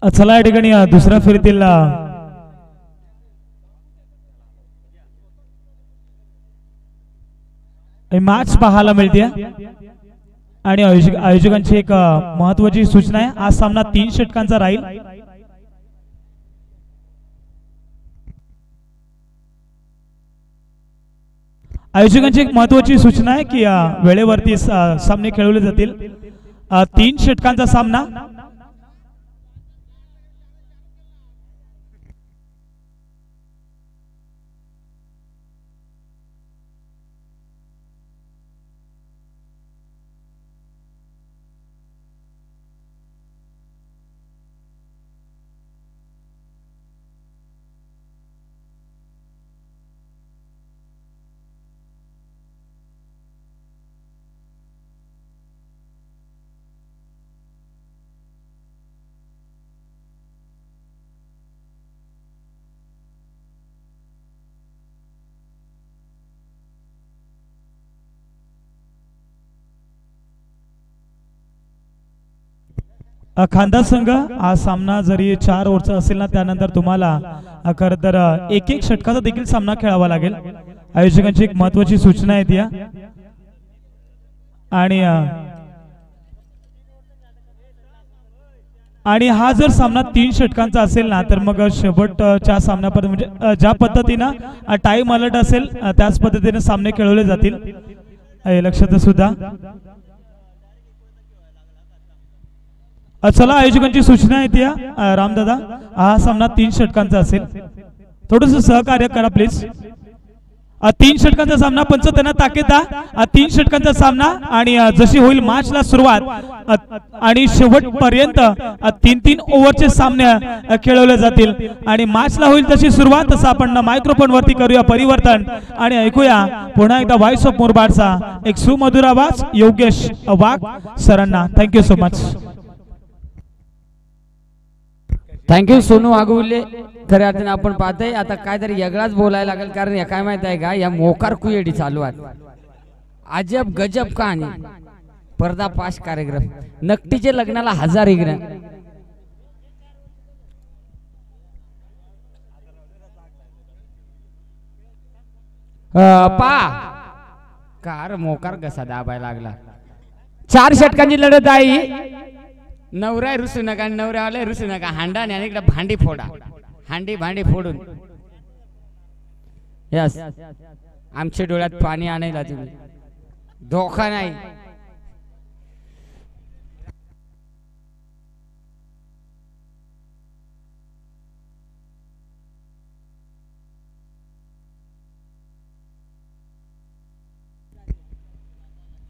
चला या ठिकाणी दुसऱ्या फेरीतील मॅच पाहायला मिळते आणि आयोजकांची एक महत्त्वाची सूचना आहे। आज सामना 3 षटकांचा राहील। आयोजकांची एक महत्त्वाची सूचना आहे की वेळेवरती सामने खेळवले जातील। 3 षटकांचा सामना। खानदान संघ हा सामना जरी 4 ओव्हरचा असेल ना, त्यानंतर तुम्हाला खरं तर एक षटकाचा देखील सामना खेळावा लागेल। आयोजकांची एक महत्त्वाची सूचना आहे ती। आणि हा जर सामना 3 षटकांचा असेल ना, तर मग शेवटच्या सामन्यापर्यंत म्हणजे ज्या पद्धतीने टाइम अलर्ट असेल त्याच पद्धतीने सामने खेळवले जातील, हे लक्षात सुद्धा। चला आयोजकांची सूचना आहे ती रामदादा, हा सामना 3 षटकांचा असेल, थोडंसं सहकार्य करा प्लीज। 3 षटकांचा सामना, पंच त्यांना ताकीद 3 षटकांचा सामना आणि जशी होईल मॅचला सुरुवात आणि शेवटपर्यंत 3-3 ओव्हरचे सामने खेळवले जातील आणि मॅचला होईल तशी सुरुवात। तसं आपण मायक्रोफोन वरती करूया परिवर्तन आणि ऐकूया पुन्हा एकदा व्हॉइस ऑफ मुरबाडचा एक सुमधुर आवाज योगेश वाघ सरांना। Thank you so much. Thank you Sonu Agule. खऱ्या अर्थाने आपण पाहतोय आता काहीतरी वेगळाच बोलायला लागेल, कारण या काय माहित आहे का, या मोकार कुयेडी चालू आहे। अजब गजब कहाणी, पर्दाफाश कार्यक्रम, नकटीचे लग्नाला 1000 इग्न। पा कार मोकार कसा दाबायला लागला। 4 षटकांची लढत आहे। नवरा रुसू नका, नवऱ्यावाले रुसू नका, हांडा आणि इकडे भांडी फोडा, हांडी भांडी फोडून। यस, आमच्या डोळ्यात पाणी आणायला तुम्ही, धोका नाही।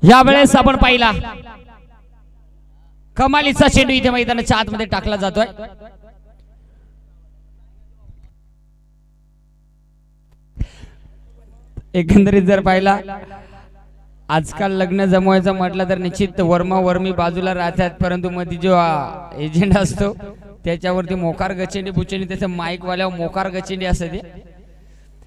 यावेळेस आपण पाहिला कमालीचा चेंडू इथे मैदानाच्या आतमध्ये टाकला जातोय। एकंदरीत जर पाहिला आजकाल लग्न जमवायचं म्हटलं तर निश्चित वर्मा वर्मी बाजूला राहतात, परंतु मध्ये जो एजंट असतो त्याच्यावरती मोकार गचेंडी बुचेंडी, त्याचं माईक वाल्यावर मोकार गचेंडी असते।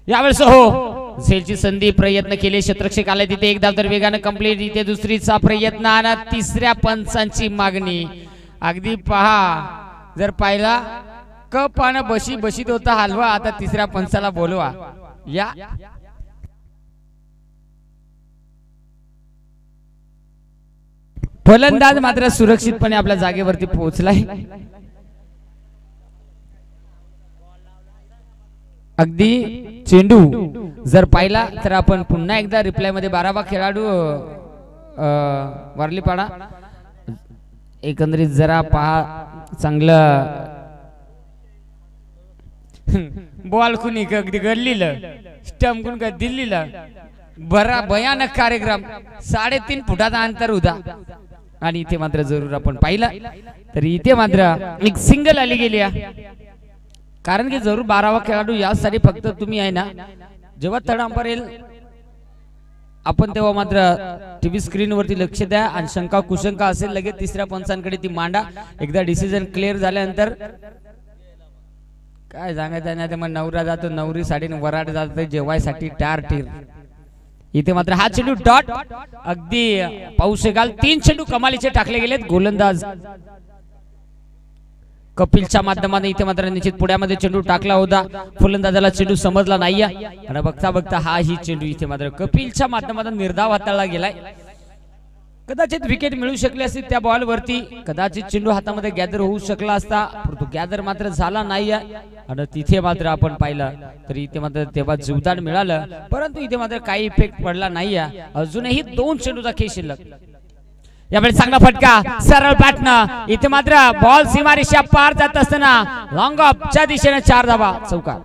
यावेळेस हो झेलची संधी, प्रयत्न केले, क्षेत्ररक्षक आले तिथे, एक धाव तर वेगाने कंप्लीट, इथे दुसरीचा प्रयत्न आणि तिसऱ्या पंचांची मागणी। अगदी पहा जर पाहिला कप आणि बशी बशीत होता हलवा, आता तिसऱ्या पंचाला बोलवा। या फलंदाज मात्र सुरक्षितपणे आपल्या जागेवरती पोहोचलाय। अगदी चेंडू जर पाहिला तर आपण पुन्हा एकदा रिप्लाय मध्ये 12वा खेळाडू वारलीपाडा। एकंदरीत जरा पहा चांगलं बॉल कुणी अगदी गल्लीला स्टंप कुण का दिल्लीला, बरा भयानक कार्यक्रम, 3.5 फुटाचा अंतर होता आणि इथे मात्र जरूर आपण पाहिला तर इथे मात्र एक सिंगल आली गेली, कारण की जरूर 12वा खेळाडू यासाठी फक्त तुम्ही आहे ना, जेव्हा थर्ड अंपायर येईल आपण तेव्हा मात्र टीव्ही स्क्रीन वरती लक्ष द्या आणि शंका कुशंका असेल लगेच तिसऱ्या पंचांकडे ती मांडा। एकदा डिसिजन क्लिअर झाल्यानंतर काय सांगायचं नाही, मग नवरा जातो नवरी साठी, वराड जातो जेवायसाठी टार टीर। इथे मात्र हा चेंडू डॉट अगदी पाहू शकाल 3 चेंडू कमालीचे टाकले गेलेत। गोलंदाज कपिलच्या माध्यमाने इथे मात्र निश्चित पुढ्यामध्ये चेंडू टाकला होता, फलंदाजाला चेंडू समजला नाही आणि बघता बघता हा ही चेंडू इथे मात्र कपिलच्या माध्यमातून निर्धाव हाताळला गेलाय. कदाचित विकेट मिळू शकली असती त्या बॉल वरती, कदाचित चेंडू हातामध्ये गॅदर होऊ शकला असता, परंतु गॅदर मात्र झाला नाही आणि तिथे मात्र आपण पाहिलं तर इथे मात्र तेव्हा जीवदान मिळालं, परंतु इथे मात्र काही इफेक्ट पडला नाही. अजूनही 2 चेंडूचा खेळ शिल्लक. यावेळी चांगला फटका सरळ बॅटनं, इथे मात्र बॉल सीमारेषा पार जात असताना लॉंग ऑफच्या दिशेने 4 धावा चौकार.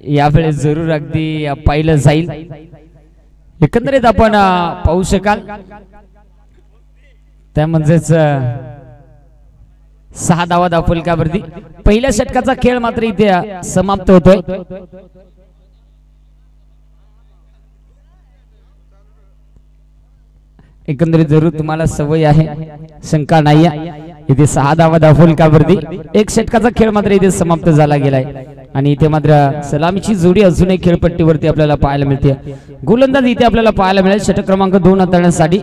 यावेळेस जरूर अगदी पाहिलं जाईल. एकंदरीत आपण पाहू शकाल त्या म्हणजेच 6 धावा दाफलकावरती पहिल्या षटकाचा खेळ मात्र इथे समाप्त होतोय. एकंदरीत जरूर तुम्हाला सवय आहे, शंका नाही. इथे 6 धावा दाफलकावरती 1 षटकाचा खेळ मात्र इथे समाप्त झाला गेलाय आणि इथे मात्र सलामीची जोडी अजूनही खेळपट्टीवरती आपल्याला पाहायला मिळते. गोलंदाज इथे आपल्याला पाहायला मिळेल षटक क्रमांक 2 हाताळण्यासाठी.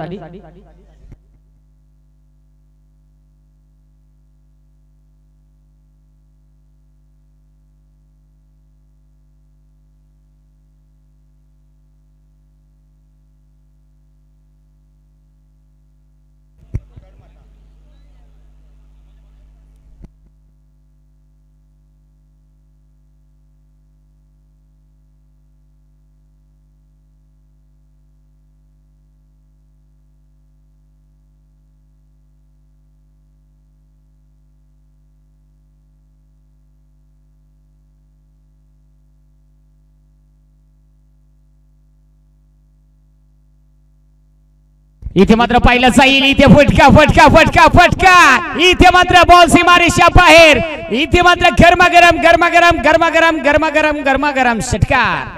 इथे मात्र पाहिलं जाईल, इथे फटका फटका फटका फटका, इथे मात्र बॉल सीमारेषा बाहेर, इथे मात्र गरमागरम गरमागरम गरमागरम गरमागरम गरमागरम षटकार.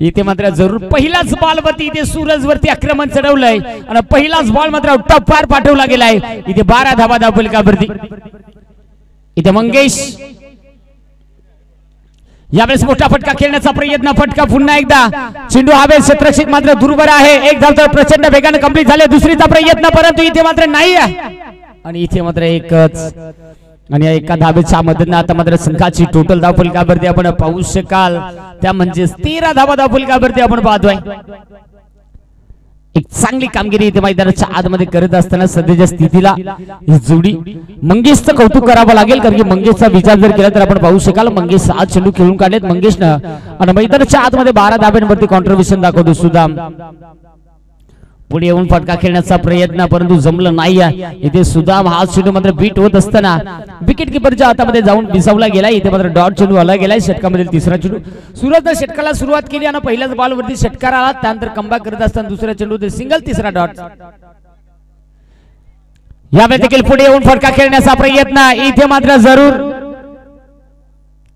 इथे मात्र जरूर पहिलाच बॉल वरती इथे सूरज वरती आक्रमण चढवलंय आणि पहिलाच बॉल मात्र टप्पार पाठवला गेलाय. इथे 12 धावा दाफलकावरती. इथे मंगेश यावेळेस मोठा फटका खेळण्याचा प्रयत्न, फटका पुन्हा एकदा, चेंडू हवेत, क्षेत्ररक्षक मात्र दूरवर आहे. एक धाव तर प्रचंड वेगाने कंप्लीट झाले, दुसरीचा प्रयत्न परंतु इथे मात्र नाही आणि इथे मात्र एकच आणि एका धावेच्या मदतीने आता मात्र संघाची टोटल दाफलकावरती आपण पाहू शकाल त्या म्हणजे 13 धावा दाफलकावरती आपण पाहतोय. एक चांगली कामगिरी इथे मैदानाच्या आतमध्ये करत असताना सध्याच्या स्थितीला ही जोडी मंगेशचं कौतुक करावं लागेल, कारण की मंगेशचा विचार जर केला तर आपण पाहू शकाल मंगेश 7 चेंडू खेळून काढलेत मंगेशनं आणि मैदानाच्या आतमध्ये 12 धाब्यांवरती कॉन्ट्रीब्युशन दाखवतो सुदाम. पुढे येऊन फटका खेळण्याचा प्रयत्न परंतु जमलं नाही. इथे सुदाम हा चेंडू मात्र बीट होत असताना विकेट किपरच्या हातामध्ये जाऊन बिसावला गेला. इथे मात्र डॉट चेंडू आला गेलाय, षटकामधील तिसरा चेंडू. सूरजने षटकाला सुरुवात केली आणि पहिल्याच बॉल वरती षटकार आला, त्यानंतर कमबॅक करत असताना दुसऱ्या चेंडू सिंगल, तिसरा डॉट. यावेळी देखील पुढे येऊन फटका खेळण्याचा प्रयत्न, इथे मात्र जरूर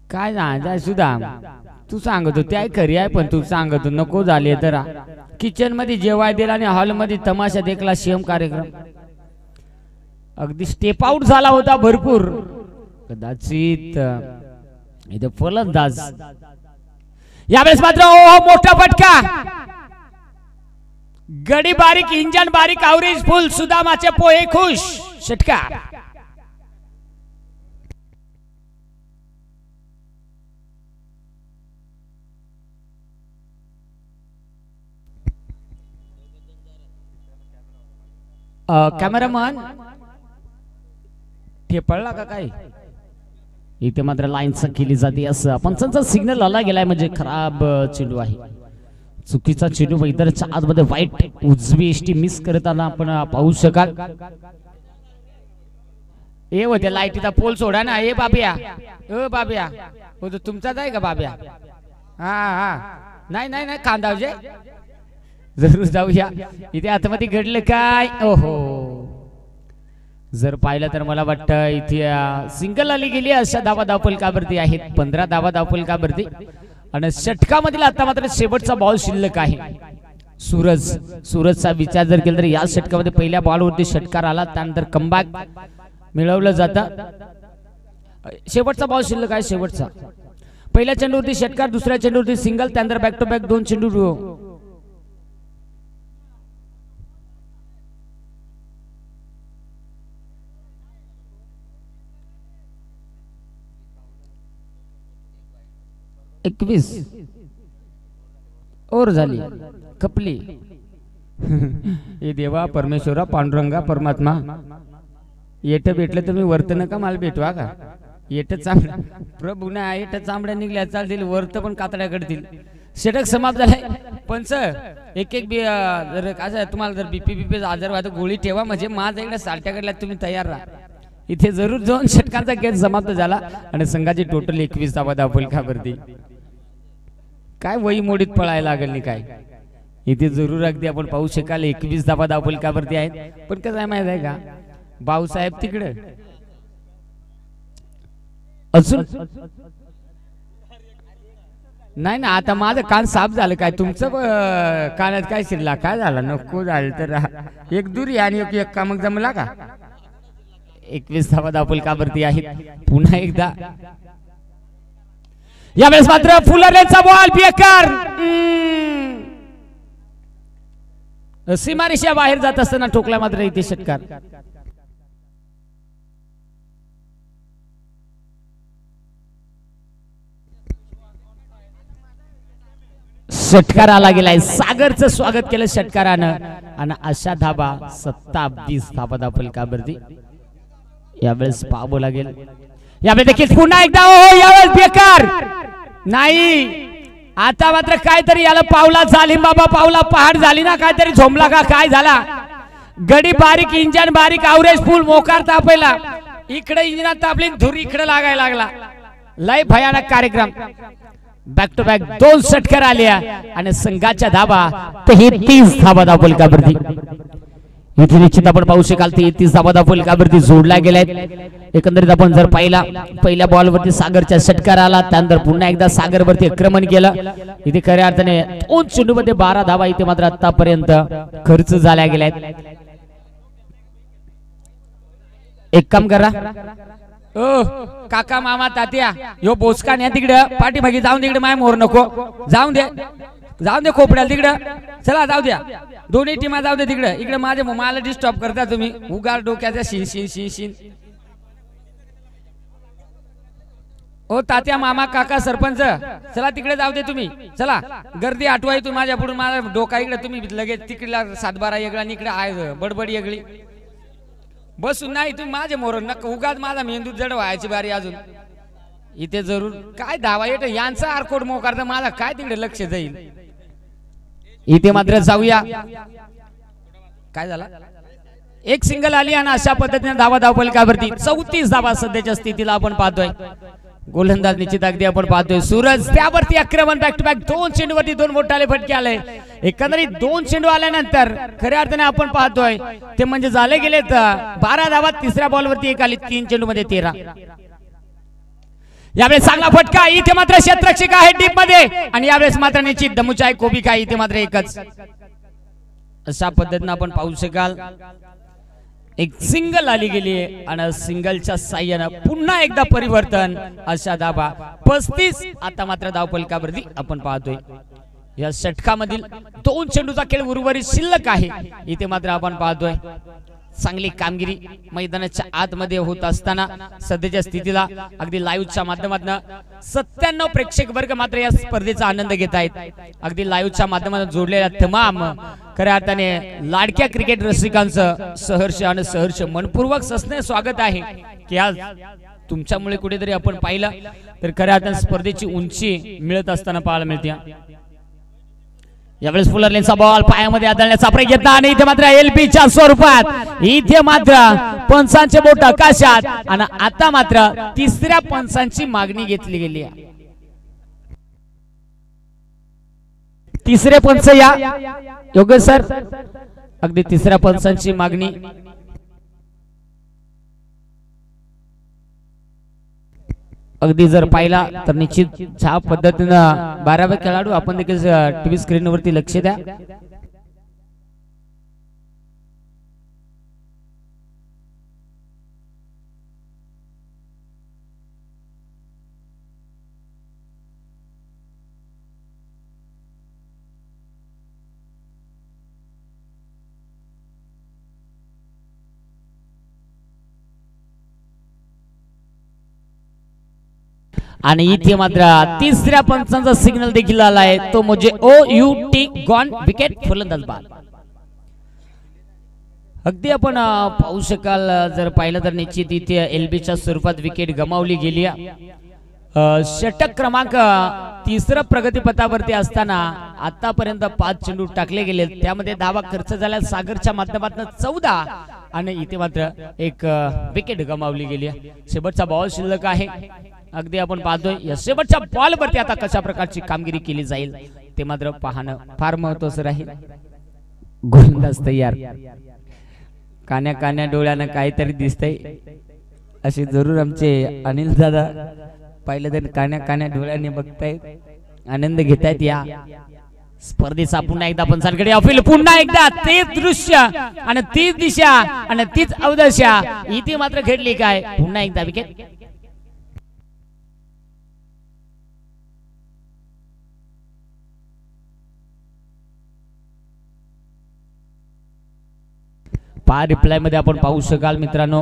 काय ना सुदाम तू सांगतो ते खरी आहे पण तू सांगतो नको झाले तर किचन मध्ये जेवाय दिला आणि हॉल मध्ये तमाशा देखला सीएम कार्यक्रम. अगदी स्टेप आउट झाला होता भरपूर. कदाचित इथे फलंदाज यावेळेस मात्र मोठा फटका, गडी बारीक, इंजन बारीक, आवरेज फुल, सुदामाचे पोहे खुश, षटकार. कॅमेरामन ठेपळला का काय? इथे मात्र लाईन केली जाते असं पंचांचा सिग्नल आला गेलाय म्हणजे खराब चेंडू आहे, चुकीचा चेंडू. मैदानाच्या आतमध्ये वाईट उजवी एसटी मिस करताना आपण पाहू शकाल. ए होत्या लाईटीचा पोल सोडा ना. ए बाब्या, ओ बाब्या, हो तो तुमचाच आहे का बाब्या? हा हा, नाही नाही नाही खांदावजे, जरूर जाऊया. इथे आतमध्ये घडलं काय? ओहो, जर पाहिलं तर मला वाटतं इथे सिंगल आली गेली अशा धावा धावफलकावरती आहेत 15 धावा धावफलकावरती आणि षटकामधील आता मात्र शेवटचा बॉल शिल्लक आहे सूरजचा विचार जर केला तर या षटकामध्ये पहिल्या बॉलवरती षटकार आला त्यानंतर कमबॅक मिळवलं जातं शेवटचा बॉल शिल्लक आहे शेवटचा पहिल्या चेंडूवरती षटकार दुसऱ्या चेंडूवरती सिंगल त्यानंतर बॅक टू बॅक 2 चेंडू एकवीस ओर झाली खपली हे देवा परमेश्वरा पांडुरंगा परमात्मा येट भेटलं तुम्ही वर्त नका मला भेटवा का येट चांबड्या प्रभू ना येट चांबड्या निघल्या चालतील वर्त पण कातड्या कडतील षटक समाप्त झालाय पंच एक जर असं तुम्हाला जर बीपी आजार व्हायचं गोळी ठेवा म्हणजे माझा इकडे साल्ट्याकडल्या तुम्ही तयार राहा इथे जरूर जाऊन षटकांचा खेळ समाप्त झाला आणि संघाची टोटल 21 धावा धावफलकावरती काय वही मोडीत पळायला लागेल नाही काय इथे जरूर अगदी आपण पाहू शकाल 21 धावा धावफलकावरती आहेत पण कसं आहे माहित आहे का भाऊसाहेब तिकडे अजून नाही ना आता माझं कान साफ झालं काय तुमचं कानात काय शिरला काय झालं नको झालं तर एक दुरी आणि एक कामक जमला का 21 धावा धावफलकावरती आहेत पुन्हा एकदा यावेळेस मात्र फुलरलेचा बॉल बेकार सीमारेषा बाहेर जात असताना ठोकला मात्र इथे षटकार षटकार आला गेलाय सागरचं स्वागत केलं षटकारानं आणि अशा धाबा 27 धावा धावफलकावरती यावेळेस पाहावं लागेल यावेळेस देखील पुन्हा एकदा यावेळेस बेकार नाही आता मात्र काहीतरी याला पावला झाली बाबा पावला पहाड झाली ना काहीतरी झोंबला का काय झाला गडी बारीक इंजन बारीक आवरेज फुल मोकार तापायला इकडे इंजिनात तापली धूर इकडे लागायला लागला लय भयानक कार्यक्रम बॅक टू बॅक 2 षटकार आल्या आणि संघाच्या धावा 33 धावा धावफलकावरती इथे निश्चित आपण पाहू शकाल 33 धावा धावफलकावरती जोडल्या गेल्यात एकंदरीत आपण जर पहिल्या बॉलवरती सागरच्या षटकार आला त्यानंतर पुन्हा एकदा सागरवरती आक्रमण केलं इथे खऱ्या अर्थाने 2 चेंडूमध्ये 12 धावा इथे मात्र आतापर्यंत खर्च झाल्या गेल्यात एक काम करा ओ काका मामा तात्या यो बोचका न्या तिकडे पाठीमागे जाऊन तिकडे माय मोर नको जाऊन दे खोपड्याला तिकडे चला जाऊ द्या दोन्ही टीमा जाऊ दे तिकडे इकडे माझे मला डिस्टर्ब करता तुम्ही उगार डोक्याचा शिन ओ तात्या मामा काका सरपंच चला तिकडे जाऊ दे तुम्ही चला गर्दी आठवाय तू माझ्या पुढून माझा डोका इकडे तुम्ही लगेच तिकडला 7-12 येगळा इकडे आहे बडबड येगळी बसून नाही तुम्ही माझे मोर नका उगाच माझा मेंदू जड व्हायची बारी अजून इथे जरूर काय धावा येत यांचा आरकोड मोकारता मला काय तिकडे लक्ष जाईल इथे मात्र जाऊया काय झाला एक सिंगल आली आणि अशा पद्धतीने धावा धावफलकावरती 34 धावा सध्याच्या स्थितीला आपण पाहतोय गोलंदाज निश्चित अगदी आपण पाहतोय सूरज त्यावरती आक्रमण बॅक टू बॅक 2 चेंडूवरती 2 मोठाले फटके आले एकंदरीत 2 चेंडू आल्यानंतर खऱ्या अर्थाने आपण पाहतोय ते म्हणजे झाले गेले 12 धावा तिसऱ्या बॉलवरती एक आली 3 चेंडू मध्ये 13 यावेळेस चांगला फटका इथे मात्र क्षेत्ररक्षक आहे डीप मध्ये आणि यावेळेस मात्र निश्चित दमुचाय कोबिका इथे मात्र एकच अशा पद्धतीने आपण पाहू शकाल एक सिंगल आली गेली आणि सिंगलच्या साह्याने पुन्हा एकदा परिवर्तन अशा धावा 35 आता मात्र धावफलकावरती आपण पाहतोय या षटकामधील 2 चेंडूचा खेळ उर्वरित शिल्लक आहे इथे मात्र आपण पाहतोय चांगली कामगिरी मैदानाच्या आतमध्ये होत असताना सध्याच्या स्थितीला अगदी लाईव्हच्या माध्यमातून 97 प्रेक्षक वर्ग मात्र या स्पर्धेचा आनंद घेत आहेत अगदी लाईव्हच्या माध्यमातून जोडलेल्या तमाम खऱ्या अर्थाने लाडक्या क्रिकेट रसिकांचं सहर्ष आणि सहर्ष मनपूर्वक सस्ने स्वागत आहे की आज तुमच्यामुळे कुठेतरी आपण पाहिलं तर खऱ्या अर्थाने स्पर्धेची उंची मिळत असताना पाहायला मिळते यावेळेस फुलरलेचा बॉल पायामध्ये आदळण्याचा प्रयत्न आणि इथे मात्र एलबीच्या स्वरूपात इथे मात्र पंचांचे बोट आकाशात आणि आता मात्र तिसऱ्या पंचांची मागणी घेतली गेली आहे तिसरे पंच या योगेश सर अगदी तिसऱ्या पंचांची मागणी अगदी जर पाहिला तर निश्चित ज्या पद्धतीनं 12वे खेळाडू आपण देखील टीव्ही स्क्रीनवरती लक्ष द्या. आणि इथे मात्र तिसऱ्या पंचांचा सिग्नल देखील आलाय, तो म्हणजे OUT गॉन विकेट फलंदाज बाद. अगदी आपण पाहू शकाल जर पाहिलं तर निश्चित इथे LBच्या स्वरूपात विकेट गमावली गेली. षटक क्रमांक तिसरा प्रगतीपथावरती असताना आतापर्यंत 5 चेंडू टाकले गेले, त्यामध्ये धावा खर्च झाल्या सागरच्या माध्यमातून 14 आणि इथे मात्र एक विकेट गमावली गेली. शेवटचा बॉल शिल्लक आहे. अगदी आपण पाहतोय या शेवटच्या बॉल वरती आता कशा प्रकारची कामगिरी केली जाईल ते मात्र पाहणं फार महत्त्वाचं राहील. गोलंदाज तयार, कान्या कान्या डोळ्यानं काहीतरी दिसतंय असे जरूर आमचे अनिल दादा पाहिलं तर कान्या कान्या डोळ्याने बघतायत, आनंद घेतायत या स्पर्धेचा. पुन्हा एकदा आपण सालकडे अपील, पुन्हा एकदा तेच दृश्य आणि तीच दिशा आणि तीच अवदशा इथे मात्र घडली काय. पुन्हा एकदा विकेट. पहा रिप्लाय मध्ये आपण पाहू शकाल मित्रांनो,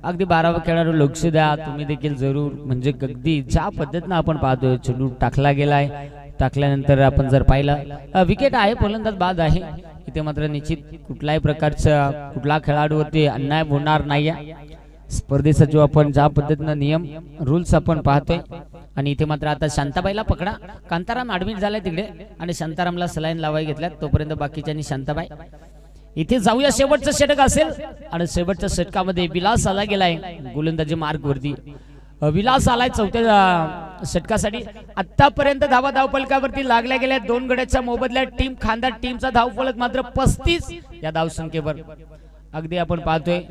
अगदी 12वा खेळाडू लक्ष द्या तुम्ही देखील जरूर. म्हणजे अगदी ज्या पद्धतीनं आपण पाहतोय चेंडू टाकला गेलाय, टाकल्यानंतर आपण जर पाहिलं विकेट आहे, फलंदाज बाद आहे. इथे मात्र निश्चित कुठल्याही प्रकारचा कुठला खेळाडूवरती अन्याय होणार नाही. स्पर्धेचा जो आपण ज्या पद्धतीनं नियम रूल्स आपण पाहतोय. आणि इथे मात्र आता शांताबाईला पकडा, कांताराम ऍडमिट झालाय तिकडे आणि शांतारामला सलाईन लावाय घेतल्यात, तोपर्यंत बाकीच्यांनी शांताबाई. इथे जाऊया शेवटचं षटक असेल आणि शेवटच्या षटकामध्ये विलास आला गेलाय गोलंदाजी मार्ग वरती. विलास आलाय चौथ्या षटकासाठी. आतापर्यंत धावा धावफलकावरती लागल्या गेल्या 2 गड्याच्या मोबदल्यात टीम खांदा टीमचा धावफलक मात्र 35 या धावसंख्येवर. अगदी आपण पाहतोय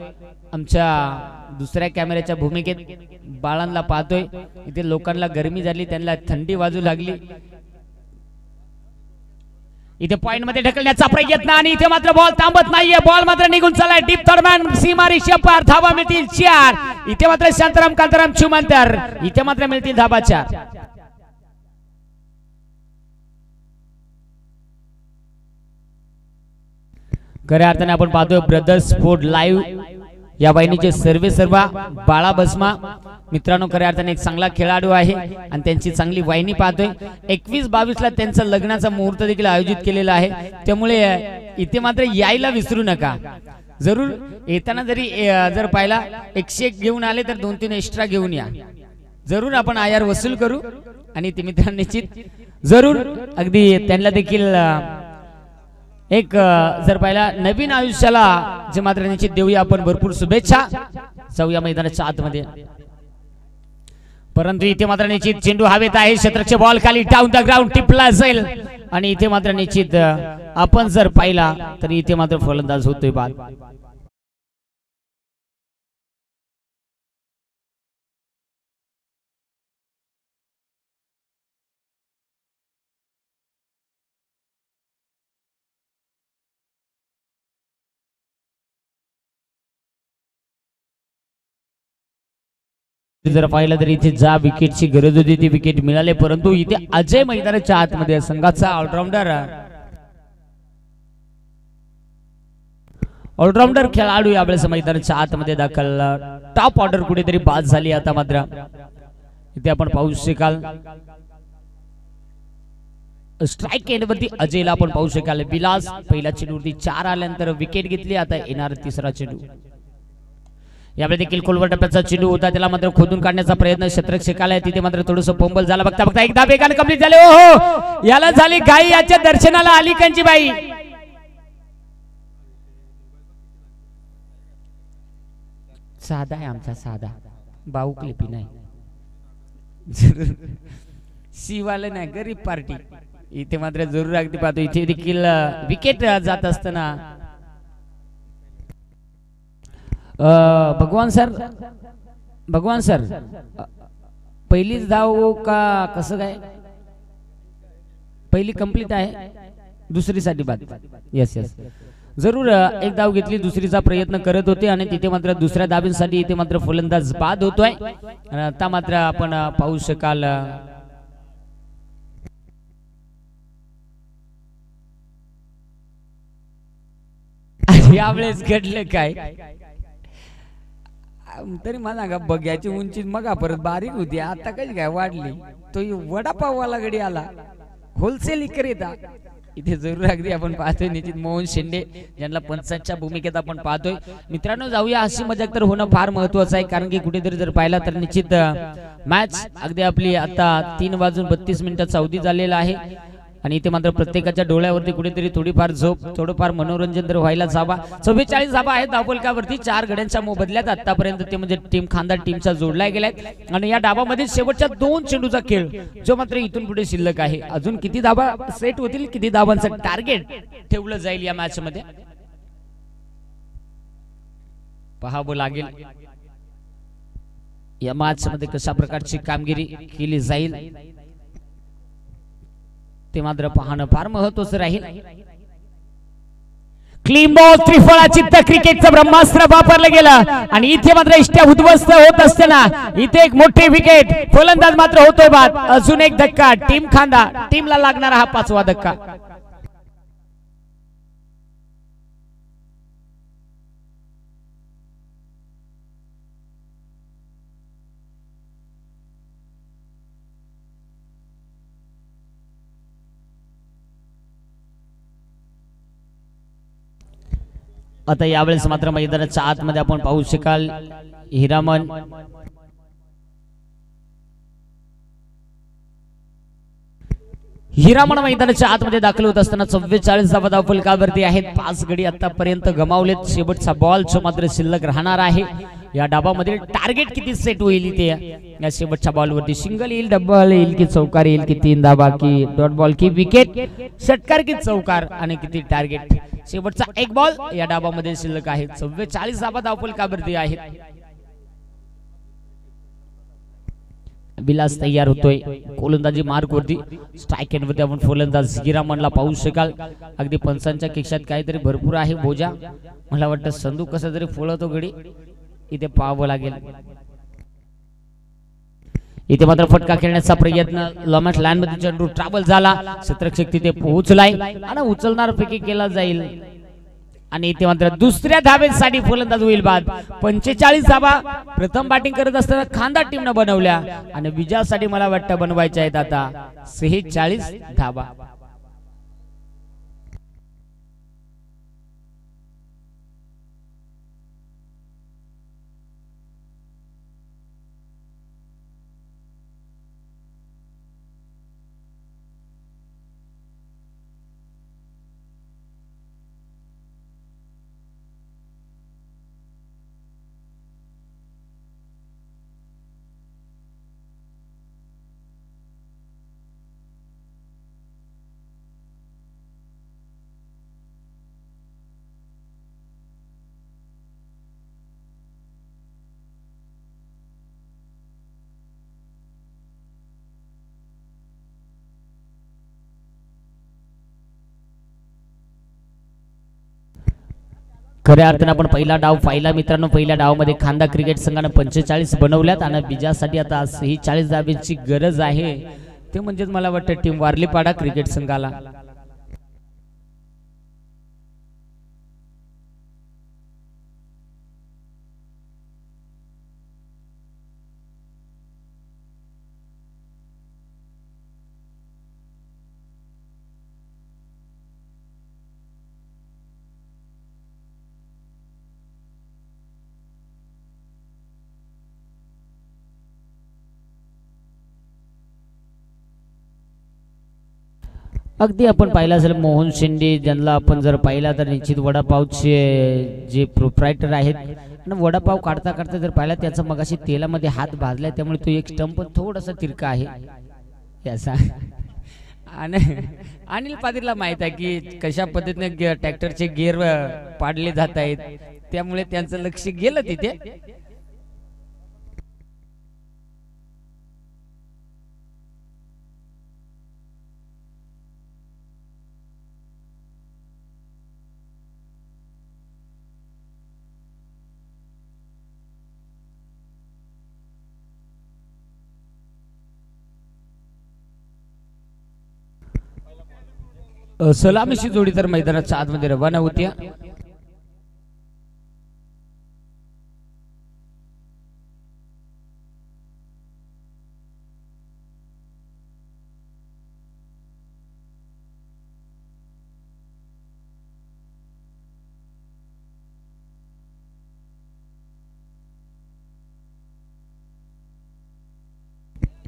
आमच्या दुसऱ्या कॅमेऱ्याच्या भूमिकेत बाळांना पाहतोय, इथे लोकांना गरमी झाली, त्यांना थंडी वाजू लागली. इथे पॉइंट मध्ये ढकलण्याचा प्रयत्न आणि इथे मात्र बॉल थांबत नाहीये, बॉल मात्र निघून चाललाय डीप थर्डमॅन सीमा रिषपार. धावा मिळतील 4. इथे मात्र शांताराम कांताराम चुमंतर, इथे मात्र मिळतील धावा 4. खऱ्या अर्थाने आपण पाहतोय ब्रदर्स स्पोर्ट लाईव्ह या वाहिनीचे सर्व बाळा बसमा मित्रांनो खऱ्या अर्थाने एक चांगला खेळाडू आहे आणि त्यांची चांगली वाहिनी पाहतोय. 21-22 ला त्यांचा लग्नाचा मुहूर्त देखील आयोजित केलेला आहे, त्यामुळे इथे मात्र यायला विसरू नका. जरूर येताना जरी जर पाहिला 101 घेऊन आले तर 2-3 एक्स्ट्रा घेऊन या. जरूर आपण आयार वसूल करू आणि ते मित्रांनो निश्चित जरूर अगदी त्यांना देखील एक जर पाहिला नवीन आयुष्याला जे मात्र निश्चित देऊया आपण भरपूर शुभेच्छा. जाऊया मैदानाच्या आतमध्ये. परंतु इथे मात्र निश्चित चेंडू हवेत आहे, क्षेत्ररक्षक बॉल खाली डाऊन द ग्राउंड टिपला जाईल आणि इथे मात्र निश्चित आपण जर पाहिला तर इथे मात्र फलंदाज होतोय बाद. जर पाहिलं तर इथे ज्या विकेटची गरज होती ती विकेट मिळाली, परंतु इथे अजय मैदानाच्या आतमध्ये संघाचा ऑलराऊंडर खेळाडू यावेळेस मैदानाच्या आतमध्ये दाखल. टॉप ऑर्डर कुठेतरी बाद झाली. आता मात्र इथे आपण पाहू शकाल स्ट्राइक एंड वरती अजयला आपण पाहू शकाल. विलास पहिल्या चेंडूवरती 4 आल्यानंतर विकेट घेतली. आता येणार तिसरा चेंडू. यावेळी देखील खोलवर टप्प्याचा चेंडू होता, त्याला मात्र खोदून काढण्याचा प्रयत्न क्षेत्ररक्षकाला. तिथे मात्र थोडस पंबल झाला. बघता बघता एकदा वेगाने कंप्लीट झाले. ओहो याला झाली गाई, याच्या दर्शनाला आली कांची बाई. साधा आहे आमचा, साधा भाऊ क्लिपी नाही, शिवाले नाही, गरीब पार्टी. इथे मात्र जरूर अगदी पाहतो इथे देखील विकेट जात असताना भगवान सर पहिलीच धाव का कसं काय? पहिली कंप्लीट आहे, दुसरीसाठी बाद. यस यस, जरूर एक धाव घेतली, दुसरीचा प्रयत्न करत होते आणि तिथे मात्र दुसऱ्या धाबींसाठी इथे मात्र फलंदाज बाद होतोय. आता मात्र आपण पाहू शकाल यावेळेस घडलं काय तरी मला का बघ्याची उंची मगा परत बारीक होती, आता कशी काय वाढली. तो वडापाववाला गडी आला, होलसेल विक्रेता इथे जरूर अगदी आपण पाहतोय निश्चित मोहन शेंडे ज्यांना पंचांच्या भूमिकेत आपण पाहतोय. मित्रांनो जाऊया, अशी मजाक तर होणं फार महत्वाचं आहे, कारण की कुठेतरी जर पाहिला तर निश्चित मॅच अगदी आपली आता 3:32 अवधी झालेला आहे आणि इथे मात्र प्रत्येकाच्या डोळ्यावरती कुठेतरी थोडीफार झोप, थोडंफार मनोरंजन तर व्हायलाच हवा. 44 धाबा आहेत धावफलकावरती, 4 गड्यांच्या मोबदल्यात आतापर्यंत ते म्हणजे टीम खांदा टीमचा जोडला गेलाय आणि या डाबामध्ये शेवटच्या 2 चेंडूचा खेळ जो मात्र इथून पुढे शिल्लक आहे. अजून किती धाबा सेट होतील, किती धाबांचं टार्गेट ठेवलं जाईल या मॅच मध्ये पाहावं लागेल. या मॅच मध्ये कशा प्रकारची कामगिरी केली जाईल ते मात्र पाहणं फार महत्त्वाचं राहील. क्लीन बॉल, त्रिफळाची क्रिकेटचं ब्रह्मास्त्र वापरलं गेलं आणि इथे मात्र इष्ट्या उद्ध्वस्त होत असताना इथे एक मोठी विकेट, फलंदाज मात्र होतोय बाद. अजून एक धक्का, टीम खांदा टीमला लागणारा हा 5वा धक्का. आता यावेळेस मात्र मैदानाच्या आतमध्ये आपण पाहू शकाल हिरामन मैदानाच्या आतमध्ये दाखल होत असताना 44 धावा धावफलकावरती आहेत. 5 गडी आतापर्यंत गमावलेत. शेवटचा बॉल जो मात्र शिल्लक राहणार आहे. या डाबामध्ये टार्गेट किती सेट होईल इथे या शेवटच्या बॉलवरती? सिंगल येईल, डबल येईल की चौकार येईल की 3 धाबा की डॉट बॉल की विकेट, षटकार की चौकार आणि किती टार्गेट? शेवटचा एक बॉल या डाबामध्ये शिल्लक आहे. 44 धावा धावफलकावरती आहेत. विलास तयार होतोय गोलंदाजी मार्क वरती. स्ट्राइक एंड वरती आपण फलंदाज हिरामनला पाहू शकाल. अगदी पंचांच्या केक्षात काहीतरी भरपूर आहे बोजा. मला वाटतं संधू कसा तरी फोळतो गडी इथे पाहावं लागेल. इथे मात्र फटका खेळण्याचा प्रयत्न, लॉमॅट लाईन मध्ये चेंडू ट्रॅव्हल झाला, क्षेत्ररक्षक तिथे पोहोचलाय आणि उचलणार पैकी केला जाईल आणि इथे मात्र दुसऱ्या धावेसाठी फलंदाज होईल बाद. 45 धावा प्रथम बॅटिंग करत असताना खांदा टीमनं बनवल्या आणि विजयासाठी मला वाटतं बनवायच्या आहेत आता 46 धावा. खऱ्या अर्थाने आपण पहिला डाव पाहिला मित्रांनो. पहिल्या डावामध्ये खांदा क्रिकेट संघाने 45 बनवल्यात आणि विजयासाठी आता 46 धाब्यांची गरज आहे. ते म्हणजेच मला वाटतं टीम वारलीपाडा क्रिकेट संघाला. अगदी आपण पाहिलं असेल मोहन शेंडे ज्यांना आपण जर पाहिला तर निश्चित वडापावचे जे प्रोप्रायटर आहेत आणि वडापाव काढता काढता जर पाहिला त्याचा मगाशी तेलामध्ये हात भाजलाय त्यामुळे तो एक स्टंप थोडासा तिरका आहे याचा. आणि अनिल पाटीलला माहित आहे की कशा पद्धतीने ट्रॅक्टरचे गिअर पाडले जात आहेत त्यामुळे त्यांचं लक्ष गेलं तिथे. सलामीची जोडी तर मैदानाच्या आतमध्ये रवाना होती.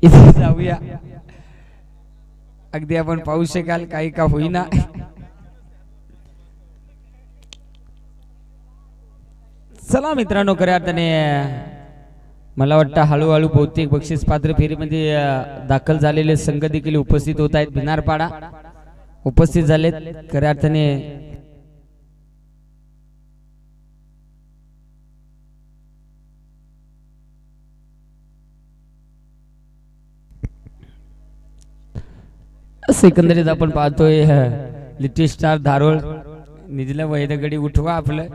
इथे जाऊया. अगदी आपण पाहू शकाल काही का होईना. चला मित्रांनो, खऱ्या अर्थाने मला वाटतं हळूहळू बहुतेक बक्षीस पात्र फेरीमध्ये दाखल झालेले संघ देखील उपस्थित होत आहेत. भिनारपाडा उपस्थित झालेत. खऱ्या अर्थाने एकंदरीत आपण पाहतोय लिटिल स्टार धारोळ निजला वैदगडी उठवा. आपलं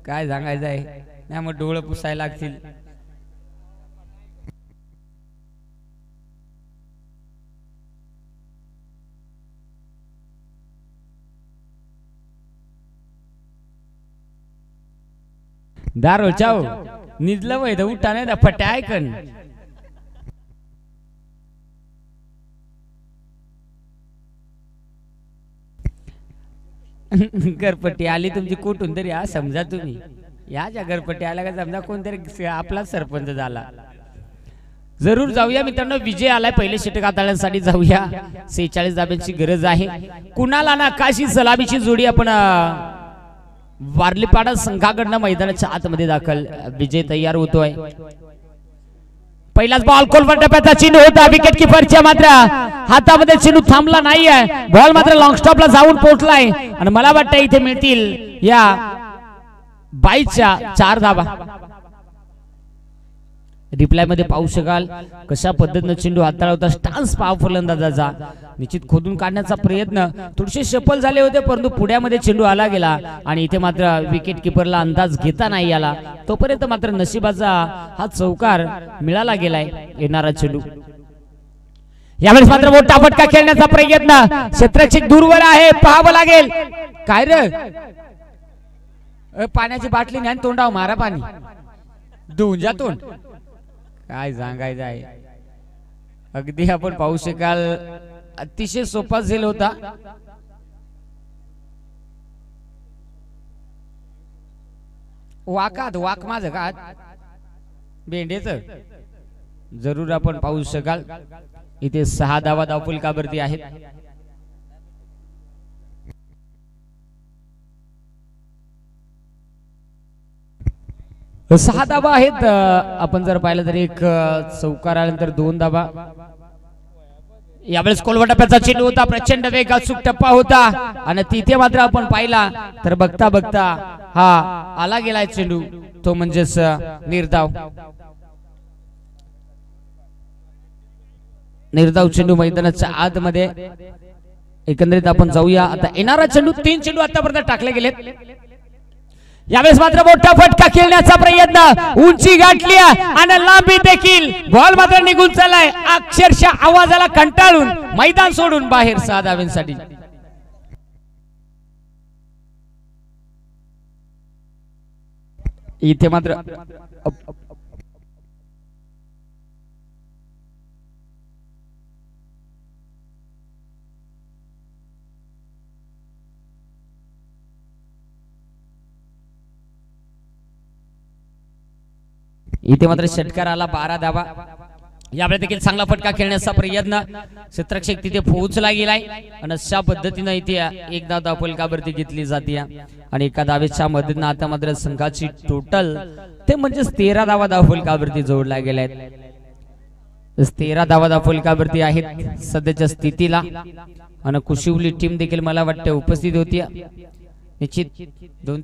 काय सांगायचं आहे नाही, मग डोळं पुसायला लागतील. धारोळ चाव निजला वैद उठा नाही फट्या ऐकन. घरपट्टी आली तुमची कुठून तरी, हा समजा तुम्ही या ज्या घरपट्टी आला का समजा कोणतरी आपला सरपंच झाला. जरूर जाऊया मित्रांनो. विजय आलाय पहिले षटक हाताळण्यासाठी. जाऊया. 46 धाब्यांची गरज आहे. कुणाला नकाशी सलामीची जोडी आपण वारलीपाडा संघाकडनं मैदानाच्या आतमध्ये दाखल. विजय तयार होतोय. पहिलाच बॉल कोलवर टप्प्याचा चेंडू होता. विकेट किपरच्या मात्र हातामध्ये चेंडू थांबला नाहीये. बॉल मात्र लॉंग स्टॉपला जाऊन पोहोचलाय आणि मला वाटतं इथे मिळतील या 22च्या 4 धावा. रिप्लाय मध्ये पाहू शकाल कशा पद्धतीने चेंडू हाताळवता. स्टान्स पाव फलंदाजाचा निश्चित खोदून काढण्याचा प्रयत्न. थोडेसे सफल झाले होते परंतु पुढ्यामध्ये चेंडू आला गेला आणि इथे मात्र विकेट किपरला अंदाज घेता नाही आला. तोपर्यंत मात्र नशिबाचा हा चौकार मिळाला गेलाय. येणारा चेंडू यावेळेस मात्र मोठा फटका खेळण्याचा प्रयत्न. क्षेत्ररक्षक दूरवर आहे, पाहावं लागेल. काय रे पाण्याची बाटली न्यान तोंडाव मारा पाणी धुवून जा तोंड. काय सांगायचं आहे. अगदी आपण पाहू शकाल अतिशय सोपा झेल होता. वाकात वाक माझं का बेंडेच. जरूर आपण पाहू शकाल इथे 6 धावा धावफलकावरती आहेत. सहा धावा आहेत. आपण जर पाहिलं तर एक चौकार आल्यानंतर 2 धावा. यावेळेस कोलवा टप्प्याचा चेंडू होता. प्रचंड वेग अचूक टप्पा होता आणि तिथे मात्र आपण पाहिला तर बघता बघता हा आला गेलाय चेंडू. तो म्हणजेच निर्धाव. निर्धाव चेंडू मैदानाच्या आतमध्ये. एकंदरीत आपण जाऊया. आता येणारा चेंडू 3 चेंडू आतापर्यंत टाकले गेलेत. यावेळेस मात्र मोठा फटका खेळण्याचा प्रयत्न. उंची गाठली आणि लांबी देखील. बॉल मात्र निघून चाललाय. अक्षरशः आवाजाला कंटाळून मैदान सोडून बाहेर 6 धावांसाठी. इथे मात्र षटकार आला. 12 धावा. यावेळी देखील चांगला फटका खेळण्याचा प्रयत्न. क्षेत्ररक्षक तिथे पोहोचला गेलाय आणि अशा पद्धतीने इथे 1 धाव धावफलकावरती घेतली जाते आणि एका धावेच्या मदतीने आता मात्र संघाची टोटल ते म्हणजे 13 धावा धावफलकावरती जोडल्या गेल्या आहेत. 13 धावा धावफलकावरती आहेत सध्याच्या स्थितीला आणि कुशिवली टीम देखील मला वाटते उपस्थित होती. निश्चित 2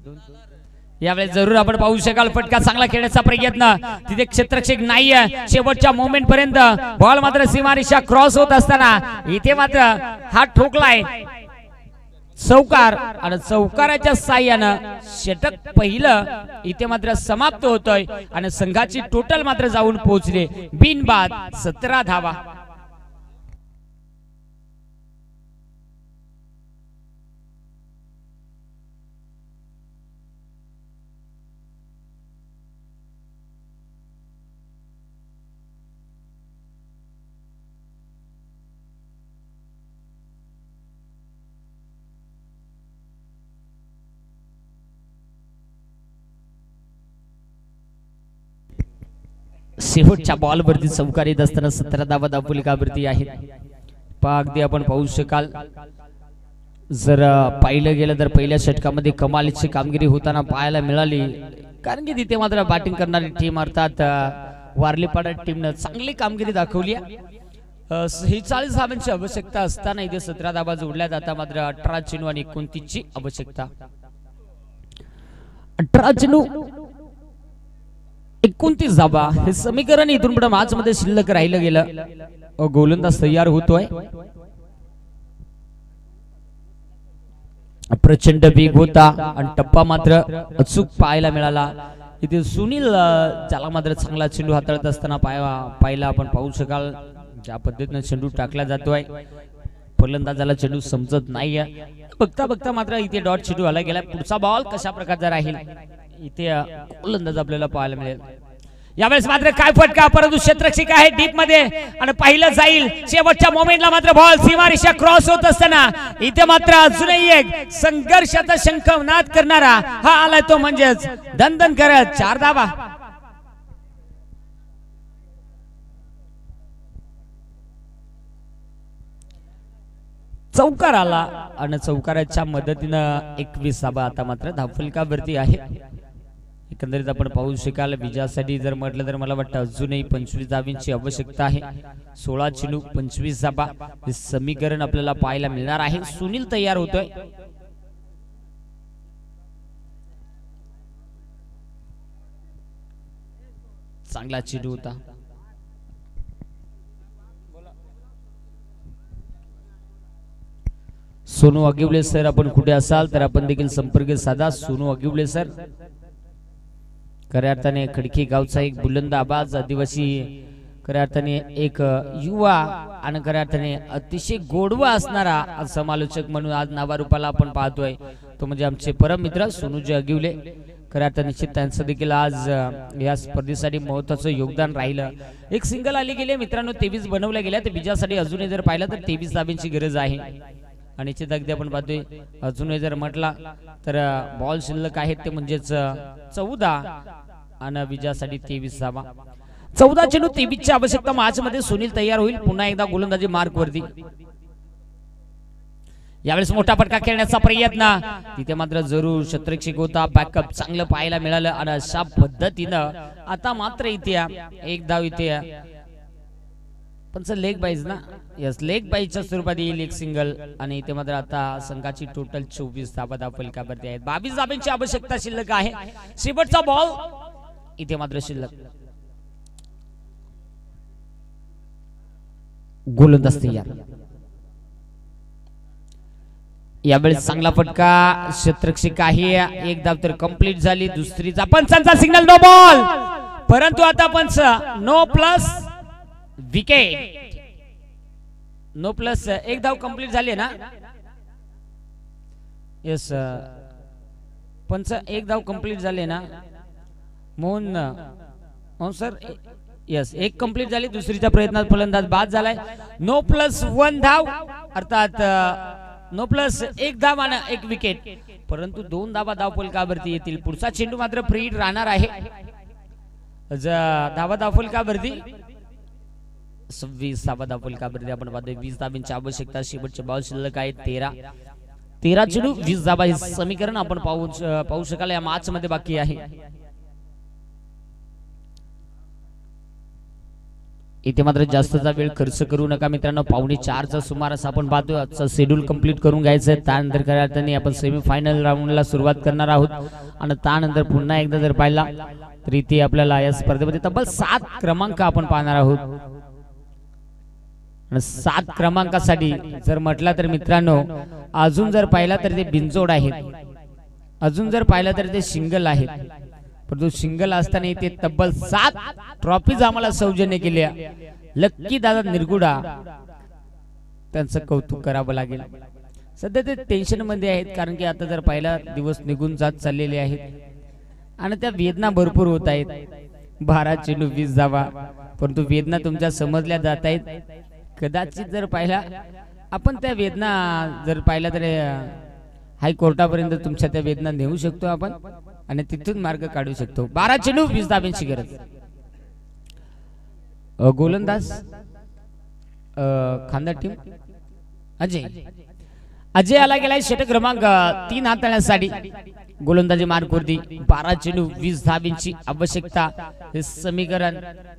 यावेळेस जरूर आपण पाहू शकाल फटका चांगला खेळण्याचा प्रयत्न. तिथे क्षेत्ररक्षक नाहीये. शेवटच्या मोमेंट पर्यंत बॉल मात्र सीमारेषा क्रॉस होत असताना इथे मात्र हा ठोकलाय चौकार आणि चौकाराच्या साह्यानं षटक पहिलं इथे मात्र समाप्त होतोय आणि संघाची टोटल मात्र जाऊन पोहोचले बिनबाद 17 धावा. शेवटच्या बॉलवरती चौकार येत असताना 17 धावा धावफलकावरती आहेत. अगदी आपण पाहू शकाल जर पाहिलं गेलं तर पहिल्या षटकामध्ये कमालीची कामगिरी होताना पाहायला मिळाली, कारण की तिथे मात्र बॅटिंग करणारी टीम अर्थात वारलीपाडा टीमनं चांगली कामगिरी दाखवली. 46 धावांची आवश्यकता असताना इथे 17 धावा जोडल्यात. आता मात्र 18 चेंडू आणि 29 ची आवश्यकता. 18 चेंडू 29 धावा हे समीकरण इथून पुढे मॅच मध्ये शिल्लक राहिलं गेलं. गोलंदाज तयार होतोय. प्रचंड वेग होता आणि टप्पा मात्र अचूक पाहायला मिळाला. इथे सुनील ज्याला मात्र चांगला चेंडू हाताळत असताना पाहिला आपण पाहू शकाल ज्या पद्धतीने चेंडू टाकला जातोय. फलंदाजाला चेंडू समजत नाहीये. बघता बघता मात्र इथे डॉट चेंडू आला गेला. पुढचा बॉल कशा प्रकारचा राहील इथे गोलंदाज आपल्याला पाहायला मिळेल. यावेळेस मात्र काय फटका, परंतु क्षेत्ररक्षक आहे डीप मध्ये आणि पाहिलं जाईल. शेवटच्या मोमेंटला मात्र बॉल सीमारेषा क्रॉस होत असताना इथे मात्र अजूनही एक संघर्षाचा शंखनाद करणारा हा आलाय, तो म्हणजेच दणदण करत 4 धावा. चौकार आला आणि चौकाराच्या मदतीनं 21 धावा आता मात्र धावफलकावरती आहे. एकंदरीत आपण पाहू शकाल विजयासाठी जर म्हटलं तर मला वाटतं अजूनही 25 धावांची आवश्यकता आहे. 16 चेंडू 25 धावा हे समीकरण आपल्याला पाहायला मिळणार आहे. सुनील तयार होतोय. चांगला चेंडू होता. सोनू अगिवले सर आपण कुठे असाल तर आपण देखील संपर्क साधा. सोनू अगिवले सर खऱ्या अर्थाने खडकी गावचा एक बुलंद आवाज, आदिवासी खऱ्या अर्थाने एक युवा आणि खऱ्या अर्थाने अतिशय गोडवा असणारा समालोचक म्हणून आज नावारूपाला आपण पाहतोय, तो म्हणजे आमचे परम मित्र सोनूजी अगिवले. खऱ्या अर्थाने निश्चित त्यांचं देखील आज या स्पर्धेसाठी महत्वाचं योगदान राहिलं. एक सिंगल आली गेले मित्रांनो, 23 बनवल्या गेल्या. तर विजयासाठी अजूनही जर पाहिलं तर 23 धावांची गरज आहे. आणि निश्चित अगदी आपण पाहतोय अजूनही जर म्हटला तर बॉल शिल्लक आहेत ते म्हणजेच 14 आणि विजयासाठी 23 धावा. 14 चेंडू 23 ची आवश्यकता. मॅच मध्ये सुनील तयार होईल पुन्हा एकदा गोलंदाजी मार्क वरती. यावेळेस मोठा फटका खेळण्याचा प्रयत्न, तिथे मात्र जरूर क्षेत्ररक्षक होता. बॅकअप चांगलं पाहायला मिळालं आणि अशा पद्धतीनं आता मात्र इथे एक धाव इथे पण लेग बाईज ना, यस लेग बाईजच्या स्वरूपात येईल एक सिंगल. आणि इथे मात्र आता संघाची टोटल 24 धावा धावफलकावरती आहेत. 22 धावांची आवश्यकता शिल्लक आहे. शेवटचा बॉल इथे मात्र शिल्लक. गोलंदाज तयार. यावेळेस चांगला फटका क्षेत्ररक्षक आहे. एक धाव तर कंप्लीट झाली. दुसरीचा पंचांचा सिग्नल नो बॉल, परंतु आता पंच no plus wicket. No plus एक धाव कंप्लीट झाली ना. यस पंच एक धाव कंप्लीट झाले ना मोहन सर. यस एक कंप्लीट झाली. दुसरीच्या प्रयत्नात फलंदाज बाद झालाय. नो प्लस 1 धाव अर्थात नो प्लस 1 धाव आणि 1 विकेट, परंतु 2 धावा धावफलकावरती येतील. पुढचा चेंडू मात्र फ्री राहणार आहे. धावा धावफलकावरती 26 धावा धावफलकावरती आपण पाहतोय. 20 धावांची आवश्यकता. शेवटचे बॉल शिल्लक आहेत 13 चेंडू 20 धावा हे समीकरण आपण पाहू शकाल या मॅच मध्ये बाकी आहे. इथे मात्र जास्तचा वेळ खर्च करू नका मित्रांनो. 3:45चा सुमारास आपण पाहतोय. आजचा शेड्यूल कंप्लीट करून घ्यायचं आहे. त्यानंतर खऱ्या अर्थाने आपण सेमीफायनल राऊंडला सुरुवात करणार आहोत आणि त्यानंतर पुन्हा एकदा जर पाहिला तर इथे आपल्याला या स्पर्धेमध्ये तब्बल 7 क्रमांक आपण पाहणार आहोत. 7 क्रमांकासाठी जर म्हटला तर मित्रांनो अजून जर पाहिला तर ते बिनजोड आहेत, अजून जर पाहिला तर ते सिंगल आहेत. परंतु सिंगल असताना इथे तब्बल 7 ट्रॉफीज आम्हाला सौजन्य केल्या. लक्की दादा निरगुडा त्यांचं कौतुक करावं लागेल. सध्या ते टेन्शन मध्ये आहेत, कारण की आता जर पाहिला दिवस निघून जात चाललेले आहेत आणि त्या वेदना भरपूर होत आहेत. 12 चेंडू 20 धावा, परंतु वेदना तुमच्या समजल्या जात आहेत. कदाचित जर पाहिला आपण त्या वेदना जर पाहिला तर हायकोर्टापर्यंत तुमच्या त्या वेदना नेऊ शकतो आपण आणि तिथून मार्ग काढू शकतो. 12 चेंडू 20 धावांची गरज. गोलंदाज खांदा टीम अजय अजय आला गेलाय षटक क्रमांक 3 हाताळण्यासाठी गोलंदाजी मार्कवरती 12 चेंडू 20 धावांची आवश्यकता हे समीकरण